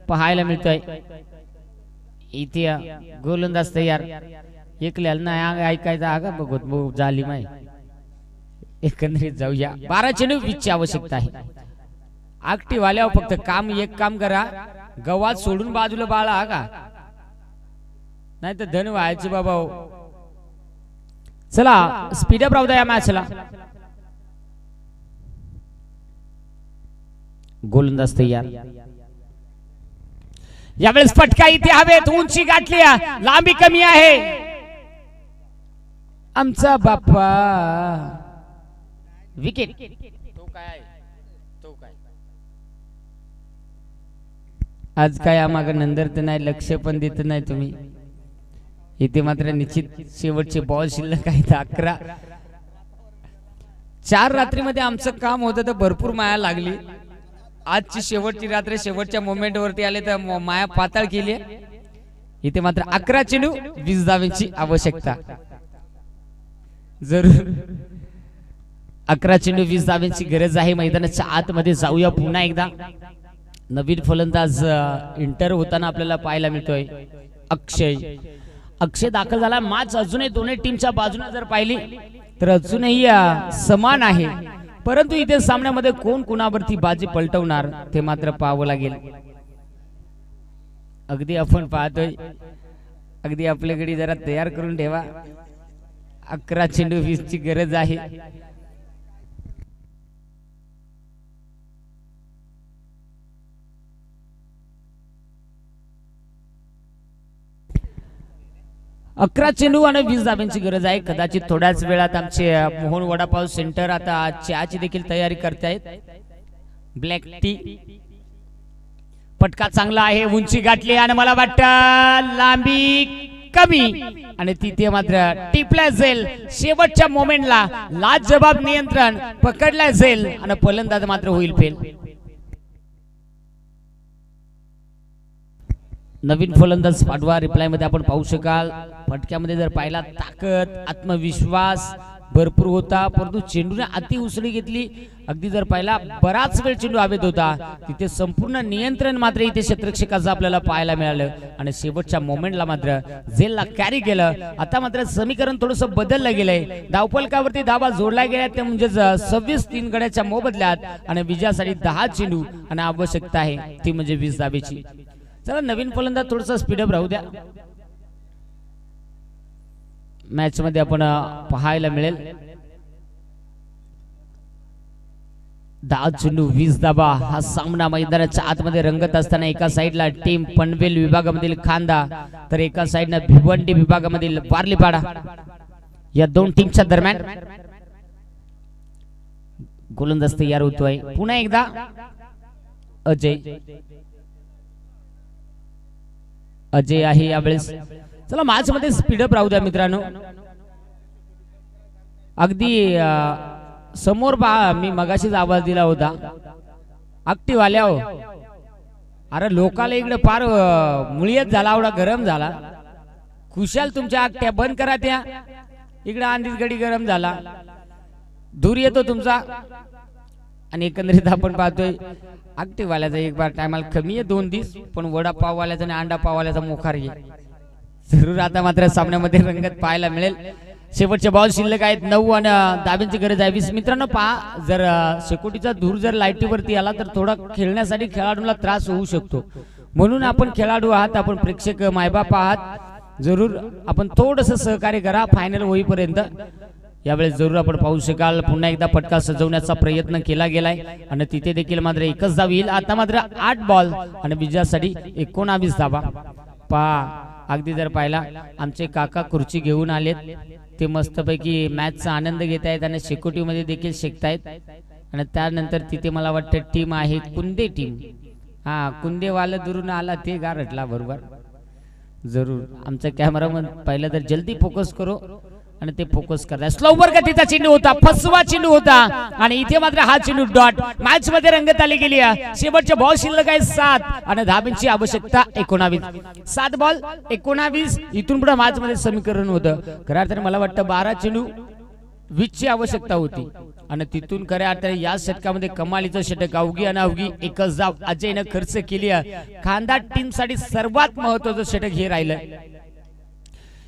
पाहायला मिळतंय इथे गोलंदाज तयार एकल्याला नाही ऐकायचं आगा बघत बघ झाली माय एकंदरीत जाऊया 12 चेंडू 20 ची आवश्यकता आहे ऍक्टिव्ह आल्यावर फक्त एक काम करा गवात सोडून बाजूला बाळा का नाही तर धन व्हायचे बाबा चला स्पीडअप राहू द्या या मॅचला गोलंदाज तयार यावेळेस फटका इथे हवेत उंची गाठली लांबी कमी आहे आमचा बाप्पा विकेट तो काय आज काय आम्हाला नंतर तर नाही लक्ष पण देत नाही तुम्ही इथे मात्र निश्चित शेवटचे बॉल शिल्लक आहेत 11 4 रात्रीमध्ये आमचं काम होतं तर भरपूर माया लागली आजची शेवटची रात्र शेवटच्या मोमेंट वरती आले तर माया पाताळ केली इथे मात्र 11 चेंडू 20 धावांची आवश्यकता जरूर 11 चेंडू 20 धावांची गरज आहे मैदानाच्या आतमध्ये जाऊया पुन्हा एकदा नवीन फलंदाज इंटर होताना आपल्याला पाहायला मिळतोय अक्षय दाखल झाला मॅच अजूनही दोन्ही टीमच्या बाजूने जर पाहिली तर अजूनही समान आहे परंतु इथे सामन्यामध्ये कोण कुणावरती बाजी पलटवणार ते मात्र पाहावं लागेल अगदी आपण पाहतोय अगदी आपल्याकडे जरा तयार करून ठेवा 11 चेंडू 20 ची गरज आहे अकरा चेंडू आणि 20 धावांची गरज आहे कदाचित थोड्याच वेळात आमचे मोहन वडापाव सेंटर आता चहाची देखील तयारी करतायत ब्लॅक टी पटका चांगला आहे उंची गाठली आणि मला वाटतं लांबी कमी आणि तिथे मात्र टिपल्या जाईल शेवटच्या मोमेंटला लाजवाब नियंत्रण पकडल्या जाईल आणि फलंदाज मात्र होईल फेल नवीन फलंदाज पाठवा रिप्लाय मध्ये आपण पाहू शकाल फटक्यामध्ये जर पाहिला ताकद आत्मविश्वास भरपूर होता परंतु चेंडूने अति उसळी घेतली अगदी जर पाहिला बराच वेळ चेंडू हवेत होता तिथे संपूर्ण नियंत्रण मात्र इथे क्षेत्ररक्षकाचं आपल्याला पाहायला मिळालं आणि शेवटच्या मोमेंटला मात्र झेलला कॅरी केलं आता मात्र समीकरण थोडंसं बदललं गेलंय धावफलकावरती धावा जोडला गेल्या ते म्हणजे 26-3 गड्याच्या मोबदल्यात आणि विजयासाठी 10 चेंडू आणि आवश्यकता आहे ती म्हणजे 20 धावेची चला नवीन फलंदाज थोडंसं स्पीडअप राहू द्या मॅच मध्ये आपण पाहायला मिळेल 10 चेंडू 20 धावा हा सामना मैदानाच्या आतमध्ये रंगत असताना एका साइडला टीम पनवेल विभागामधील खांदा तर एका साइडला भिवंडी विभागामधील वारलीपाडा या दोन टीमच्या दरम्यान गोलंदाज तयार होतोय पुन्हा एकदा अजय आहे यावेळेस चला मॅच मध्ये स्पीडअप राहू द्या मित्रांनो अगदी समोर पहा मी मगाशीच आवाज दिला होता ऍक्टिव्ह आल्या हो अरे लोकाला इकडे फार मुळीयत झाला एवढा गरम झाला खुशाल तुमच्या आकट्या बंद करा त्या इकडे आंधीच गडी गरम झाला धूर येतो तुमचा आणि एकंदरीत आपण पाहतोय ऍक्टिव्ह वाल्याचा एक बार टायमाला कमी आहे 2 दिवस पण वडापाव वाल्याचा आणि अंडा पाव वाल्याचा मोखार आहे जरूर आता मात्र सामन्यामध्ये रंगत पाहायला मिळेल शेवटचे बॉल शिल्लक आहेत 9 आणि धावांची गरज आहे 20 मित्रांनो पहा जर शेकोटीचा धूर जर लाईटीवरती आला तर थोडा खेळण्यासाठी खेळाडूला त्रास होऊ शकतो म्हणून आपण खेळाडू आहात आपण प्रेक्षक मायबाप आहात जरूर आपण थोडंसं सहकार्य करा फायनल होईपर्यंत यावेळेस जरूर आपण पाहू शकाल पुन्हा एकदा पटका सजवण्याचा प्रयत्न केला गेलाय आणि तिथे देखील मात्र एकच धाव येईल आता मात्र 8 बॉल आणि विजयासाठी 19 धावा पहा अगदी जर पाहिला आमचे काका खुर्ची घेऊन आलेत ते मस्तपैकी मॅचचा आनंद घेत आहेत आणि शेकोटीमध्ये देखील शिकतायत आणि त्यानंतर तिथे मला वाटतं टीम आहे कुंदे टीम हा कुंदेवाला दुरून आला ते गारटला बरोबर जरूर आमचा कॅमेरामन पहिला तर जल्दी फोकस करो आणि ते फोकस करतात. स्लोवर गतीचा चेंडू होता, फसवा चेंडू होता आणि इथे मात्र हा चेंडू डॉट मॅच मध्ये रंगत आली गेली आहे. शेवटचे बॉल शिल्लक आहे 7 आणि धाब्यांची आवश्यकता 19. 7 बॉल 19. इथून पुढे मॅच मध्ये समीकरण होतं. खऱ्या अर्थाने मला वाटतं 12 चेंडू 20 ची आवश्यकता होती आणि तिथून खऱ्या अर्थाने या षटकामध्ये कमालीचं षटक अवघी आणि अवघी एकच धाव अजयनं खर्च केली आहे. खांदा टीम साठी सर्वात महत्वाचं षटक हे राहिलं.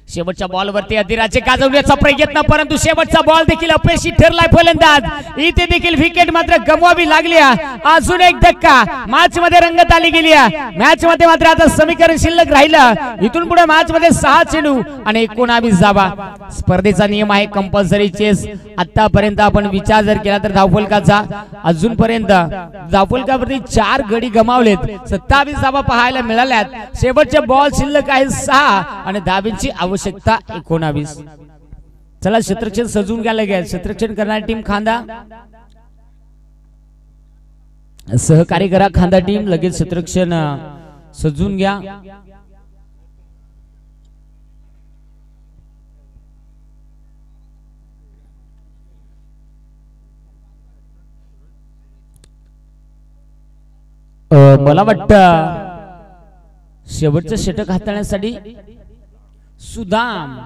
शेवटच्या बॉलवरती अधिराजे गाजवण्याचा प्रयत्न, परंतु शेवटचा बॉल देखील अपयशी ठरलाय फलंदाज. इथे देखील विकेट मात्र गमवावी लागली. अजून एक धक्का मॅच मध्ये रंगत आली गेली. मॅच मध्ये मात्र आता समीकरण शिल्लक राहिलं. इथून पुढे मॅच मध्ये 6 चेंडू आणि 19 धावा. स्पर्धेचा नियम आहे कंपल्सरी चेस. आतापर्यंत आपण विचार जर केला तर धावफलकाचा अजूनपर्यंत धावफलकावरती 4 गडी गमावलेत, 27 धावा पाहायला मिळाल्यात. शेवटचे बॉल शिल्लक आहे 6 आणि धाब्यांची आवश्यकता 19. चला क्षेत्ररक्षण सजून घ्या लगेच. क्षेत्ररक्षण करणारी टीम खांदा, सहकारी करा खांदा टीम, लगेच क्षेत्ररक्षण सजून घ्या. मला वाटतं शेवटचं षटक हाताळण्यासाठी सुदाम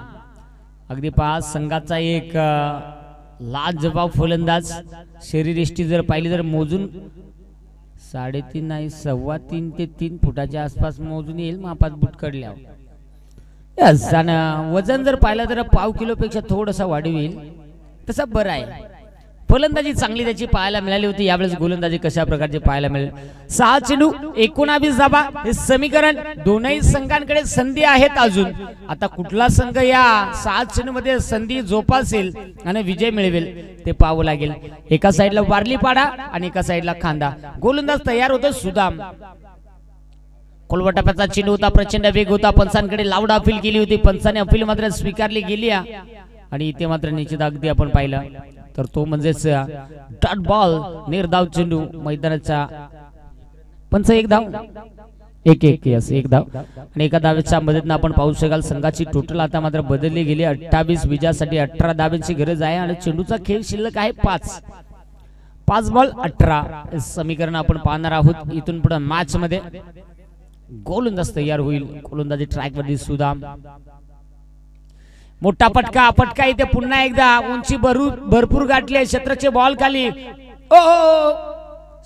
अगदी 5 संघाचा एक लाजवाब फलंदाज. शरीरयष्टी जर पाहिली तर मोजून 3.5 नाही 3.25 ते 3 फुटाच्या आसपास मोजून येईल मापात बूट काढल्या. वजन जर पाहिलं तर पाव किलोपेक्षा थोडासा वाढीव येईल. तसं बरं आहे. फलंदाजी चांगली त्याची पाहायला मिळाली होती. यावेळेस गोलंदाजी कशा प्रकारची पाहायला मिळेल. 6 चेंडू 19 धावा. हे समीकरण दोनही संघांकडे संधी आहेत अजून. आता कुठला संघ या 6 चेंडू मध्ये संधी जोपासेल आणि विजय मिळवेल ते पाहावं लागेल. एका साईडला वारलीपाडा आणि एका साईडला खांदा. गोलंदाज तयार होतो सुदाम. कोलवटाप्याचा चेंडू होता, प्रचंड वेग होता. पंचांकडे लावड अपील केली होती, पंचाने अपील मात्र स्वीकारली गेली आणि इथे मात्र निश्चित अगदी आपण पाहिलं तर तो म्हणजेच डॉट बॉल निर्धाव चेंडू मैदानाचा. पंच 1 धाव 1 धाव आणि एका धावेच्या मदतीने आपण पाहू शकाल संघाची टोटल आता मात्र बदलली गेली. 28 विजयासाठी 18 धाब्यांची गरज आहे आणि चेंडूचा खेळ शिल्लक आहे 5 बॉल 18. समीकरण आपण पाहणार आहोत. इथून पुढे मॅच मध्ये गोलंदाज तयार होईल. गोलंदाजी ट्रॅक वरती सुदाम. मोठा पटका इथे पुन्हा एकदा उंची भरपूर गाठली आहे. क्षेत्राचे बॉल खाली. ओ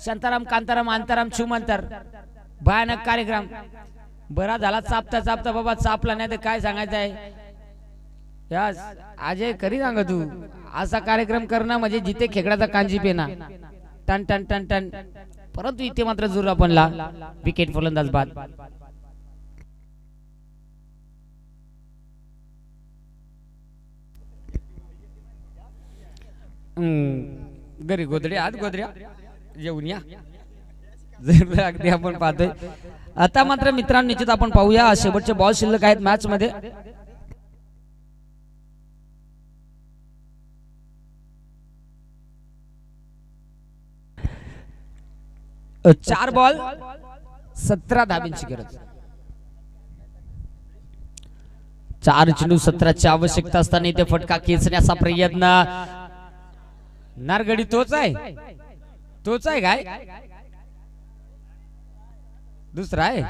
शांताराम कांताराम अंतराम छुमंतर. भयानक कार्यक्रम. बरा झाला चापता बाबा चापला नाही तर काय सांगायचं आहे. यास अजय खरी सांग तू असा कार्यक्रम करणं म्हणजे जिथे खेकड्याचा कांजी पेना टन टन टन टन. परंतु इथे मात्र जोर आपणला विकेट फलंदाज बाद. घरी गोदड्या जेवून या. अगदी आपण पाहतोय. आता मात्र मित्रांनो निश्चित आपण पाहूया शेवटचे बॉल शिल्लक आहेत मॅच मध्ये. चार बॉल 17 धाब्यांची गरज. 4 चेंडू 17ची आवश्यकता असताना इथे फटका खेचण्याचा प्रयत्न. नारगडी तोच आहे काय दुसरा आहे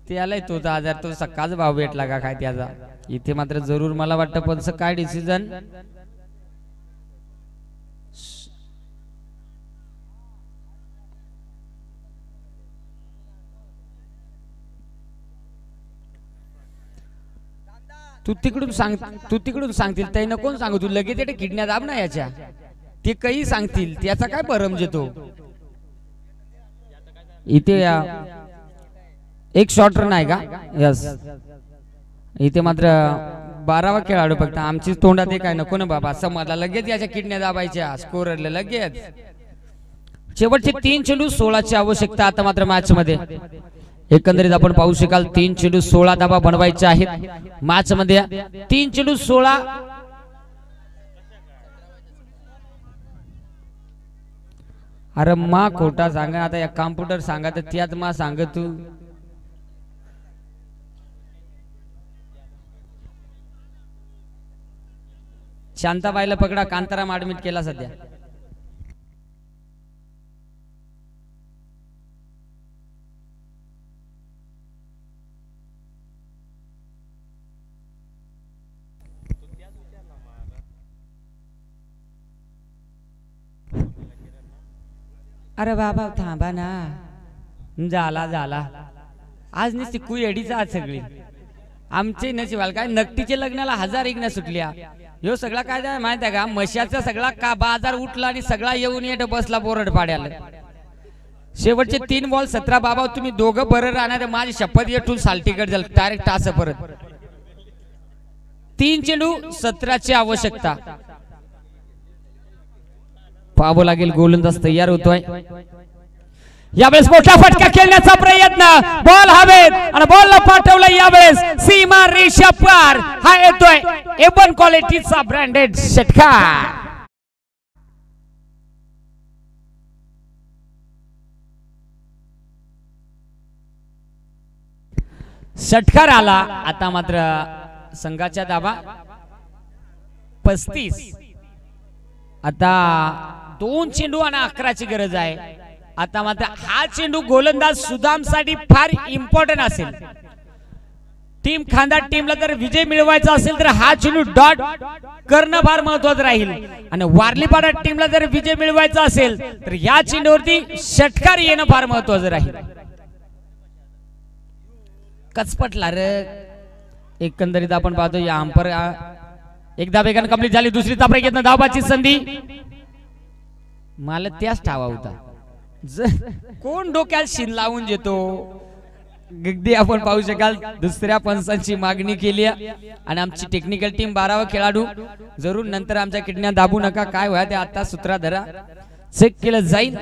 त्याला तोचा आजार. तो सकाळच भाव भेटला का काय त्याचा. इथे मात्र जरूर मला वाटतं पण काय डिसिजन तू तिकडून सांगतील ते नको सांगू. तू लगेच ते किडनॅप दाब ना याच्या. ते काही सांगतील त्याचा काय भरम जेतो. इथे एक शॉर्ट रन आहे का. यस इथे मात्र 12वा खेळाडू फक्त. आमची तोंडात काय नको ना बाबा समजला. लगेच याच्या किडनॅप दाबायच्या स्कोररला लगेच. शेवटचे 3 चेंडू 16ची आवश्यकता आता मात्र मॅच मध्ये. एकंदरीत आपण पाहू शकाल 3 चेंडू 16 धावा बनवायचे आहेत मॅच मध्ये. 3 चेंडू 16. अरे मा खोटा सांगा आता या कॉम्प्युटर सांगा तर त्यात मा सांग तू. शांताबाईला पकडा, कांताराम ऍडमिट केला सध्या. अरे बाबा थांबा ना. झाला आज नुसती कुयडीचा आज सगळी आमचे नशिबाल काय नकटीच्या लग्नाला 1000 इग्न सुटल्या. ह्यो सगळा काय झाला माहित आहे का, मशाचा सगळा का बाजार उठला आणि सगळा येऊन येत बसला बोरड पाड्याला. शेवटचे 3 बॉल 17. बाबा तुम्ही दोघं बरं राहणार, माझी शपथ येठून सालटीकट झालं डायरेक्ट तास परत. 3 चेंडू 17ची आवश्यकता. पाहावं लागेल, गोलंदाज तयार होतोय. यावेळेस मोठा फटका खेळण्याचा प्रयत्न, बॉल हवेत आणि बॉलला पाठवलं. यावेळेस सीमा रेषा पार हा येतोय A1 क्वालिटीचा ब्रँडेड षटकार. षटकार आला. आता मात्र संघाच्या धावा 35. आता 2 चेंडू आणि 11ची गरज आहे. आता मात्र हा चेंडू गोलंदाज सुदाम साठी फार इम्पॉर्टंट असेल. टीम खांदा टीमला जर विजय मिळवायचा असेल तर हा चेंडू डॉट करणं फार महत्वाचं राहील. आणि वारलीपाडा टीमला जर विजय मिळवायचा असेल तर या चेंडूवरती षटकार येणं फार महत्वाचं राहील. कचपटला रे. एकंदरीत आपण पाहतो या अंपर एकदा वेगाने कंप्लीट झाली. दुसरी प्रयत्न, धावाची संधी. मला त्याच ठावा होता. कोण डोक्यात शिन लावून देतो. अगदी आपण पाहू शकाल दुसऱ्या पंचांची मागणी केली आणि आमची टेक्निकल टीम 12वा खेळाडू जरूर नंतर आमच्या किडण्या दाबू नका, काय होया ते आता सूत्रा धरा, चेक केलं जाईल.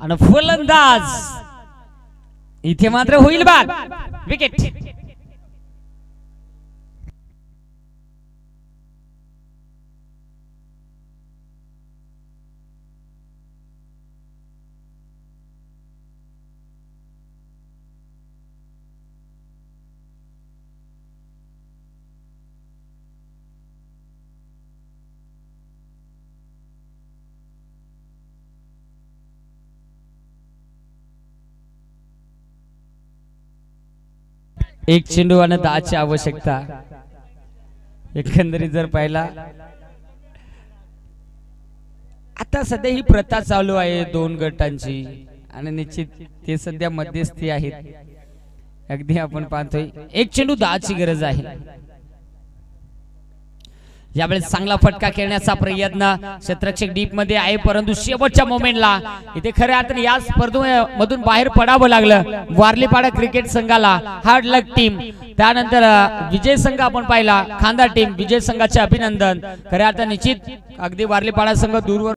आणि फलंदाज इथे मात्र होईल बाद. विकेट. एक चेंडू आणि 10ची आवश्यकता. एकंदरीत जर पाहिला आता सध्या ही प्रथा चालू आहे 2 गटांची आणि निश्चित ते सध्या मध्यस्थी आहेत. अगदी आपण पाहतोय एक चेंडू 10ची गरज आहे. यावेळेस चांगला फटका खेळण्याचा प्रयत्न, क्षेत्ररक्षक डीप मध्ये आहे परंतु शेवटच्या मोमेंटला इथे खऱ्या अर्थाने या स्पर्धेमधून बाहेर पडावं लागलं वारलीपाडा क्रिकेट संघाला. हार्ड लक टीम. त्यानंतर विजय संघ आपण पाहिला खांदा टीम. विजय संघाचे अभिनंदन. खऱ्या अर्थाने निश्चित अगदी वारलीपाडा संघ दूरवर